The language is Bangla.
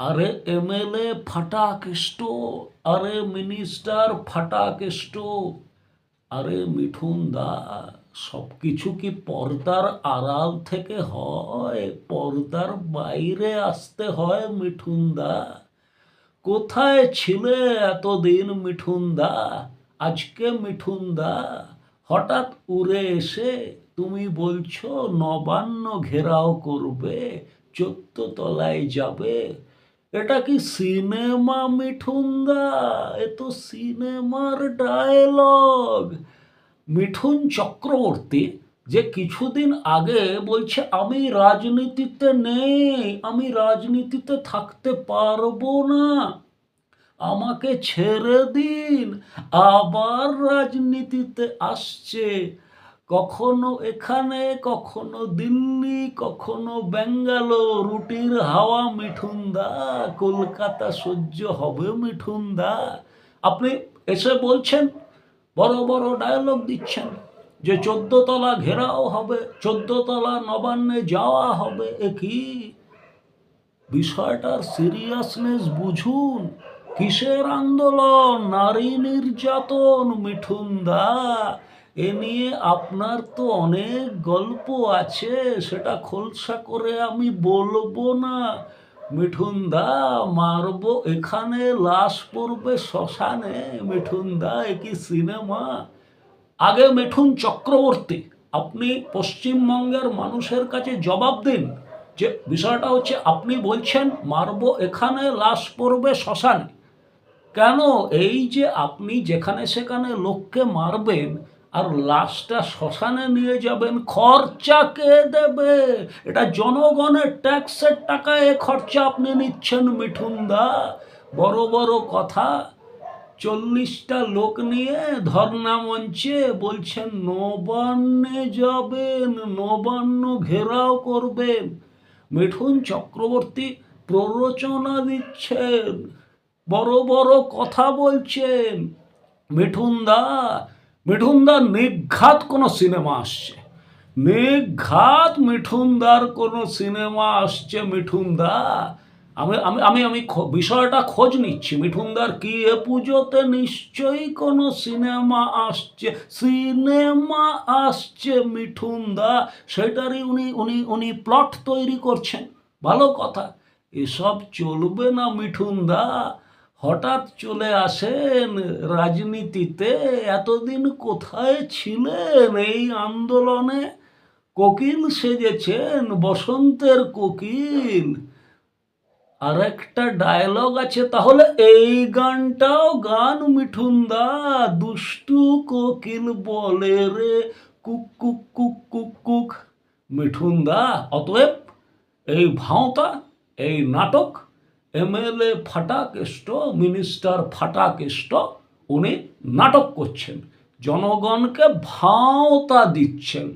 আরে এমএলএ ফাটা কেষ্ট, আরে মিনিস্টার ফাটা কেষ্ট। আরে মিঠুন দা, সব কিছু কি পর্দার আড়াল থেকে হয়? পর্দার বাইরে আসতে হয় মিঠুন দা। কোথায় ছিলে এতদিন মিঠুন দা? আজকে মিঠুন দা হঠাৎ উড়ে এসে তুমি বলছো নবান্ন ঘেরাও করবে, 14 তলায় যাবে। এটা কি সিনেমা মিঠুন দা? এ তো সিনেমার ডায়লগ। মিঠুন চক্রবর্তী যে কিছুদিন আগে বলছে আমি রাজনীতিতে নেই, আমি রাজনীতিতে থাকতে পারবো না, আমাকে ছেড়ে দিন, আবার রাজনীতিতে আসছে। কখনো এখানে, কখনো দিল্লি, কখনো ব্যাঙ্গালোর। রুটির হাওয়া মিঠুন দা, কলকাতা সহ্য হবে মিঠুন দা? আপনি এসে বলছেন, বড় বড় ডায়লগ দিচ্ছেন যে 14 তলা ঘেরাও হবে, 14 তলা নবান্নে যাওয়া হবে। এ কি? বিষয়টার সিরিয়াসনেস বুঝুন। কিসের আন্দোলন? নারী নির্যাতন মিঠুন দা। এ নিয়ে আপনার তো অনেক গল্প আছে, সেটা খোলসা করে আমি বলবো না মিঠুন দা। মারবো এখানে, লাশ পড়বে শ্মশানে মিঠুন দা। এ কি সিনেমা? আগে মিঠুন চক্রবর্তী আপনি পশ্চিমবঙ্গের মানুষের কাছে জবাব দিন যে বিষয়টা হচ্ছে আপনি বলছেন মারবো এখানে, লাশ পড়বে শ্মশানে। কেন? এই যে আপনি যেখানে সেখানে লোককে মারবেন আর লাশটা শ্মশানে নিয়ে যাবেন, খরচা কে দেবে? এটা জনগণের ট্যাক্সের টাকায় খরচা আপনি নিচ্ছেন মিঠুন দা। বড় বড় কথা। 40টা লোক নিয়ে ধর্ণা মঞ্চে বলছেন নবান্নে যাবেন, নবান্ন ঘেরাও করবেন। মিঠুন চক্রবর্তী প্ররোচনা দিচ্ছেন, বড় বড় কথা বলছেন মিঠুন দা। মিঠুন দা নিঘাত কোনো সিনেমা আসছে, নিঘাত মিঠুন দার কোনো সিনেমা আসছে মিঠুন দা। আমি আমি আমি আমি বিষয়টা খোঁজ নিচ্ছি মিঠুনদার কি এ পুজোতে নিশ্চয়ই কোনো সিনেমা আসছে, সিনেমা আসছে মিঠুন দা। সেটারই উনি উনি উনি প্লট তৈরি করছেন। ভালো কথা। এসব চলবে না মিঠুন দা। হঠাৎ চলে আসেন রাজনীতিতে, এতদিন কোথায় ছিলেন এই আন্দোলনে? কোকিল সেজেছেন, বসন্তের কোকিল। আর একটা ডায়লগ আছে, তাহলে এই গানটাও গান মিঠুন দা। দুষ্টু কোকিল বলে রে কুক কুক কুক কুক কুক। মিঠুন দা অতএব এই ভাঁওতা, এই নাটক, এমএলএ ফাটা কেষ্ট, মিনিস্টার ফাটা কেষ্ট, উনি নাটক করছেন, জনগণকে ভাঁওতা দিচ্ছেন।